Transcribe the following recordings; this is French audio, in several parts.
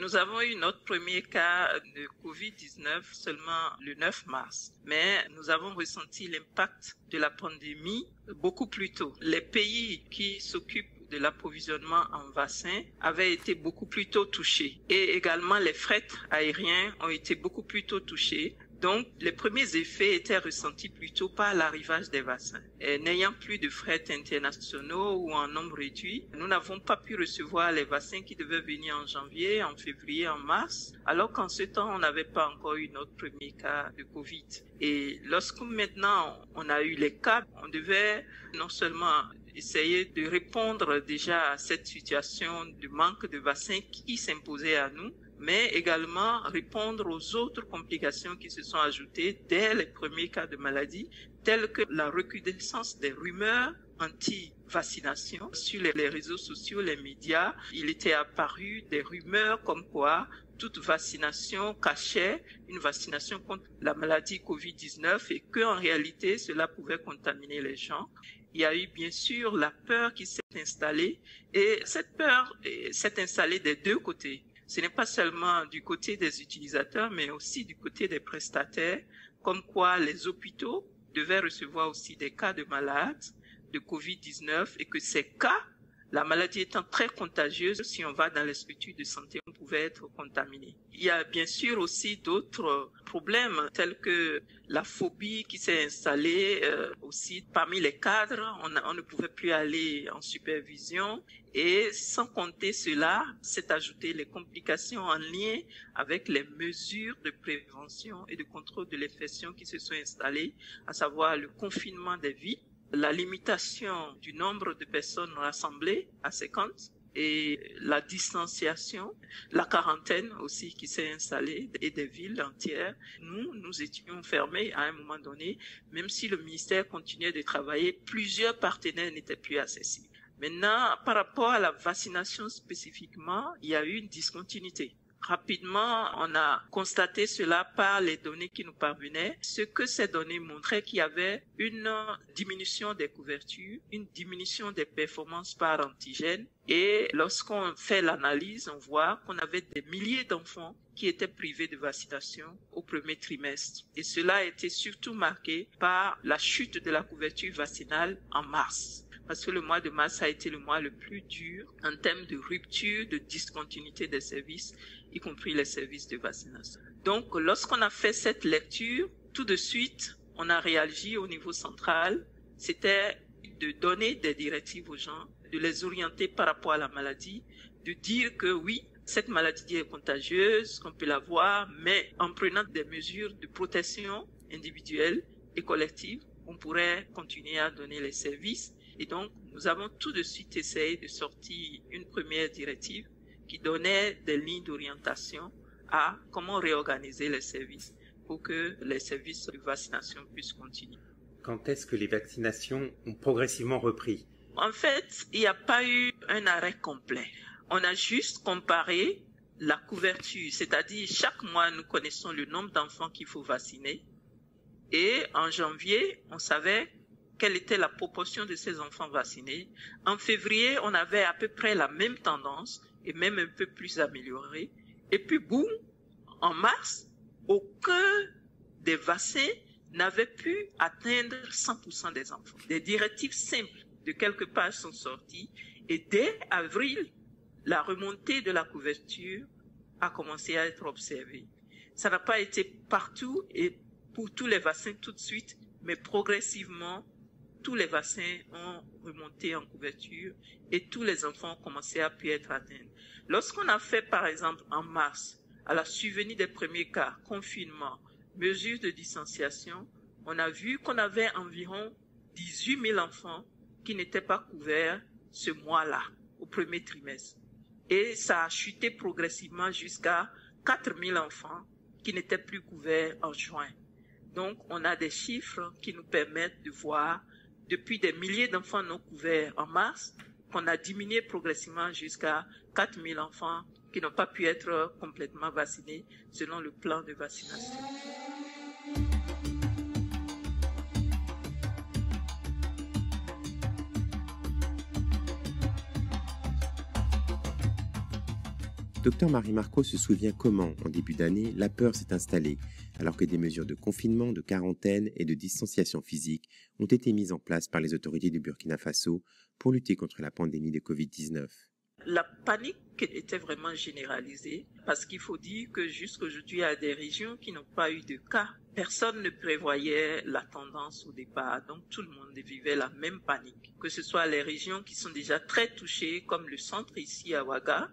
Nous avons eu notre premier cas de Covid-19 seulement le 9 mars, mais nous avons ressenti l'impact de la pandémie beaucoup plus tôt. Les pays qui s'occupent de l'approvisionnement en vaccins avaient été beaucoup plus tôt touchés et également les frets aériens ont été beaucoup plus tôt touchés. Donc, les premiers effets étaient ressentis plutôt par l'arrivage des vaccins. Et n'ayant plus de fret internationaux ou en nombre réduit, nous n'avons pas pu recevoir les vaccins qui devaient venir en janvier, en février, en mars, alors qu'en ce temps, on n'avait pas encore eu notre premier cas de Covid. Et lorsque maintenant on a eu les cas, on devait non seulement essayer de répondre déjà à cette situation de manque de vaccins qui s'imposait à nous, mais également répondre aux autres complications qui se sont ajoutées dès les premiers cas de maladie, telles que la recrudescence des rumeurs anti-vaccination sur les réseaux sociaux, les médias. Il était apparu des rumeurs comme quoi toute vaccination cachait une vaccination contre la maladie Covid-19 et qu'en réalité, cela pouvait contaminer les gens. Il y a eu bien sûr la peur qui s'est installée et cette peur s'est installée des deux côtés. Ce n'est pas seulement du côté des utilisateurs, mais aussi du côté des prestataires, comme quoi les hôpitaux devaient recevoir aussi des cas de malades de Covid-19 et que ces cas, la maladie étant très contagieuse, si on va dans les structures de santé, on pouvait être contaminé. Il y a bien sûr aussi d'autres problèmes tels que la phobie qui s'est installée aussi parmi les cadres. On ne pouvait plus aller en supervision et sans compter cela, s'est ajouté les complications en lien avec les mesures de prévention et de contrôle de l'infection qui se sont installées, à savoir le confinement des villes, la limitation du nombre de personnes rassemblées à 50 et la distanciation, la quarantaine aussi qui s'est installée et des villes entières. Nous étions fermés à un moment donné, même si le ministère continuait de travailler, plusieurs partenaires n'étaient plus accessibles. Maintenant, par rapport à la vaccination spécifiquement, il y a eu une discontinuité. Rapidement, on a constaté cela par les données qui nous parvenaient. Ce que ces données montraient qu'il y avait une diminution des couvertures, une diminution des performances par antigène. Et lorsqu'on fait l'analyse, on voit qu'on avait des milliers d'enfants qui étaient privés de vaccination au premier trimestre. Et cela a été surtout marqué par la chute de la couverture vaccinale en mars. Parce que le mois de mars a été le mois le plus dur en termes de rupture, de discontinuité des services, y compris les services de vaccination. Donc, lorsqu'on a fait cette lecture, tout de suite, on a réagi au niveau central. C'était de donner des directives aux gens, de les orienter par rapport à la maladie, de dire que oui, cette maladie est contagieuse, qu'on peut l'avoir, mais en prenant des mesures de protection individuelle et collective, on pourrait continuer à donner les services. Et donc, nous avons tout de suite essayé de sortir une première directive qui donnait des lignes d'orientation à comment réorganiser les services pour que les services de vaccination puissent continuer. Quand est-ce que les vaccinations ont progressivement repris? En fait, il n'y a pas eu un arrêt complet. On a juste comparé la couverture, c'est-à-dire chaque mois, nous connaissons le nombre d'enfants qu'il faut vacciner. Et en janvier, on savait quelle était la proportion de ces enfants vaccinés. En février, on avait à peu près la même tendance et même un peu plus améliorée. Et puis, boum, en mars, aucun des vaccins n'avait pu atteindre 100% des enfants. Des directives simples de quelques pages sont sorties et dès avril, la remontée de la couverture a commencé à être observée. Ça n'a pas été partout et pour tous les vaccins tout de suite, mais progressivement, tous les vaccins ont remonté en couverture et tous les enfants ont commencé à pu être atteints. Lorsqu'on a fait, par exemple, en mars, à la survenue des premiers cas, confinement, mesures de distanciation, on a vu qu'on avait environ 18 000 enfants qui n'étaient pas couverts ce mois-là, au premier trimestre. Et ça a chuté progressivement jusqu'à 4 000 enfants qui n'étaient plus couverts en juin. Donc, on a des chiffres qui nous permettent de voir depuis des milliers d'enfants non couverts en mars, qu'on a diminué progressivement jusqu'à 4 000 enfants qui n'ont pas pu être complètement vaccinés selon le plan de vaccination. Docteur Marie Marco se souvient comment, en début d'année, la peur s'est installée, alors que des mesures de confinement, de quarantaine et de distanciation physique ont été mises en place par les autorités du Burkina Faso pour lutter contre la pandémie de Covid-19. La panique était vraiment généralisée parce qu'il faut dire que jusqu'aujourd'hui, il y a des régions qui n'ont pas eu de cas. Personne ne prévoyait la tendance au départ, donc tout le monde vivait la même panique. Que ce soit les régions qui sont déjà très touchées, comme le centre ici à Ouaga,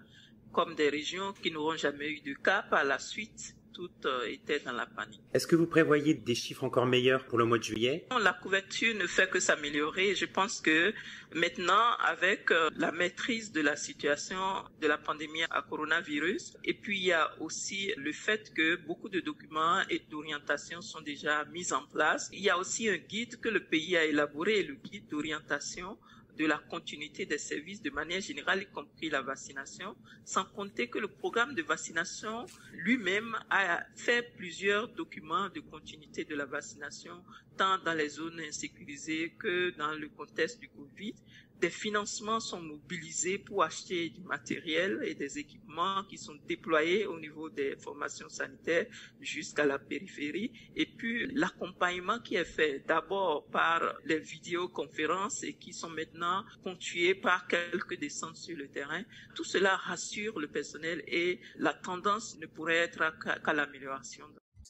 comme des régions qui n'auront jamais eu de cas par la suite. Toutes étaient dans la panique. Est-ce que vous prévoyez des chiffres encore meilleurs pour le mois de juillet? La couverture ne fait que s'améliorer. Je pense que maintenant, avec la maîtrise de la situation de la pandémie à coronavirus, et puis il y a aussi le fait que beaucoup de documents et d'orientation sont déjà mis en place. Il y a aussi un guide que le pays a élaboré, le guide d'orientation de la continuité des services de manière générale, y compris la vaccination, sans compter que le programme de vaccination lui-même a fait plusieurs documents de continuité de la vaccination, tant dans les zones insécurisées que dans le contexte du Covid. Des financements sont mobilisés pour acheter du matériel et des équipements qui sont déployés au niveau des formations sanitaires jusqu'à la périphérie. Et puis l'accompagnement qui est fait d'abord par les vidéoconférences et qui sont maintenant ponctuées par quelques descentes sur le terrain. Tout cela rassure le personnel et la tendance ne pourrait être qu'à l'amélioration.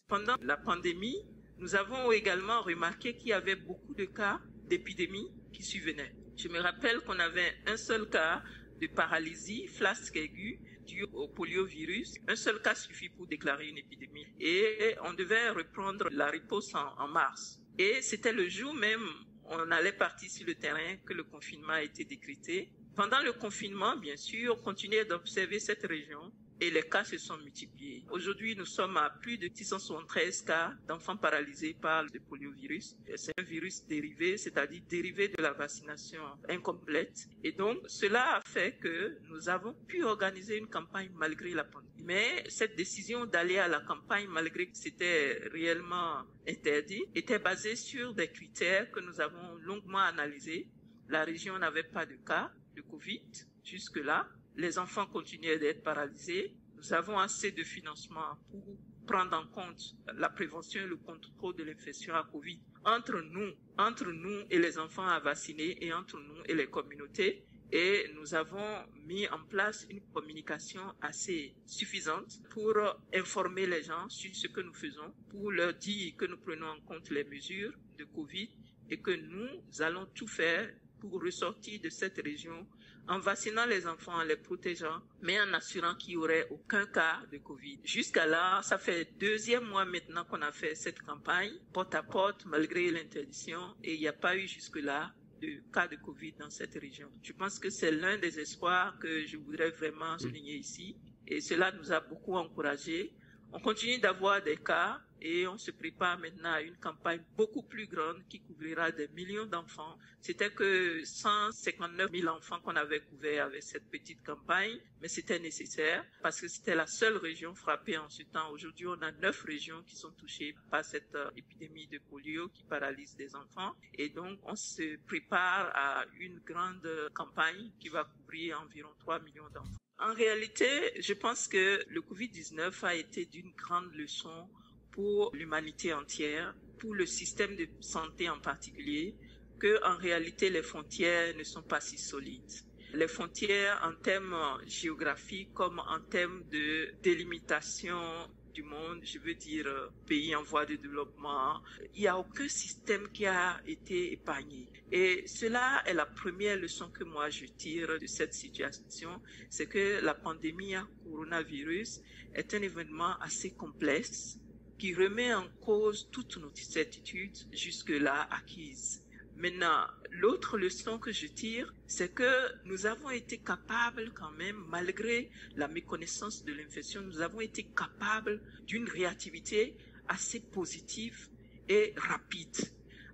Pendant la pandémie, nous avons également remarqué qu'il y avait beaucoup de cas d'épidémie qui survenaient. Je me rappelle qu'on avait un seul cas de paralysie flasque aiguë due au poliovirus. Un seul cas suffit pour déclarer une épidémie. Et on devait reprendre la riposte en mars. Et c'était le jour même où on allait partir sur le terrain que le confinement a été décrété. Pendant le confinement, bien sûr, on continuait d'observer cette région. Et les cas se sont multipliés. Aujourd'hui, nous sommes à plus de 673 cas d'enfants paralysés par le poliovirus. C'est un virus dérivé, c'est-à-dire dérivé de la vaccination incomplète. Et donc, cela a fait que nous avons pu organiser une campagne malgré la pandémie. Mais cette décision d'aller à la campagne, malgré que c'était réellement interdit, était basée sur des critères que nous avons longuement analysés. La région n'avait pas de cas de Covid jusque-là. Les enfants continuaient d'être paralysés. Nous avons assez de financement pour prendre en compte la prévention et le contrôle de l'infection à Covid entre nous et les enfants à vacciner et entre nous et les communautés. Et nous avons mis en place une communication assez suffisante pour informer les gens sur ce que nous faisons, pour leur dire que nous prenons en compte les mesures de Covid et que nous allons tout faire pour ressortir de cette région en vaccinant les enfants, en les protégeant, mais en assurant qu'il n'y aurait aucun cas de Covid. Jusqu'à là, ça fait 2e mois maintenant qu'on a fait cette campagne, porte à porte, malgré l'interdiction, et il n'y a pas eu jusque-là de cas de Covid dans cette région. Je pense que c'est l'un des espoirs que je voudrais vraiment souligner ici, et cela nous a beaucoup encouragés. On continue d'avoir des cas et on se prépare maintenant à une campagne beaucoup plus grande qui couvrira des millions d'enfants. C'était que 159 000 enfants qu'on avait couverts avec cette petite campagne, mais c'était nécessaire parce que c'était la seule région frappée en ce temps. Aujourd'hui, on a 9 régions qui sont touchées par cette épidémie de polio qui paralyse des enfants. Et donc, on se prépare à une grande campagne qui va couvrir environ 3 millions d'enfants. En réalité, je pense que le Covid-19 a été d'une grande leçon pour l'humanité entière, pour le système de santé en particulier, que en réalité les frontières ne sont pas si solides. Les frontières en termes géographiques comme en termes de délimitation du monde, je veux dire pays en voie de développement, il n'y a aucun système qui a été épargné. Et cela est la première leçon que moi je tire de cette situation, c'est que la pandémie à coronavirus est un événement assez complexe qui remet en cause toutes nos certitudes jusque-là acquises. Maintenant, l'autre leçon que je tire, c'est que nous avons été capables quand même, malgré la méconnaissance de l'infection, nous avons été capables d'une réactivité assez positive et rapide.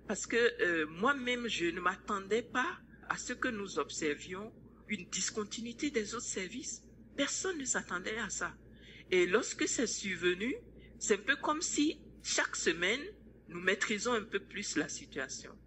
Parce que moi-même, je ne m'attendais pas à ce que nous observions une discontinuité des autres services. Personne ne s'attendait à ça. Et lorsque c'est survenu, c'est un peu comme si chaque semaine, nous maîtrisons un peu plus la situation.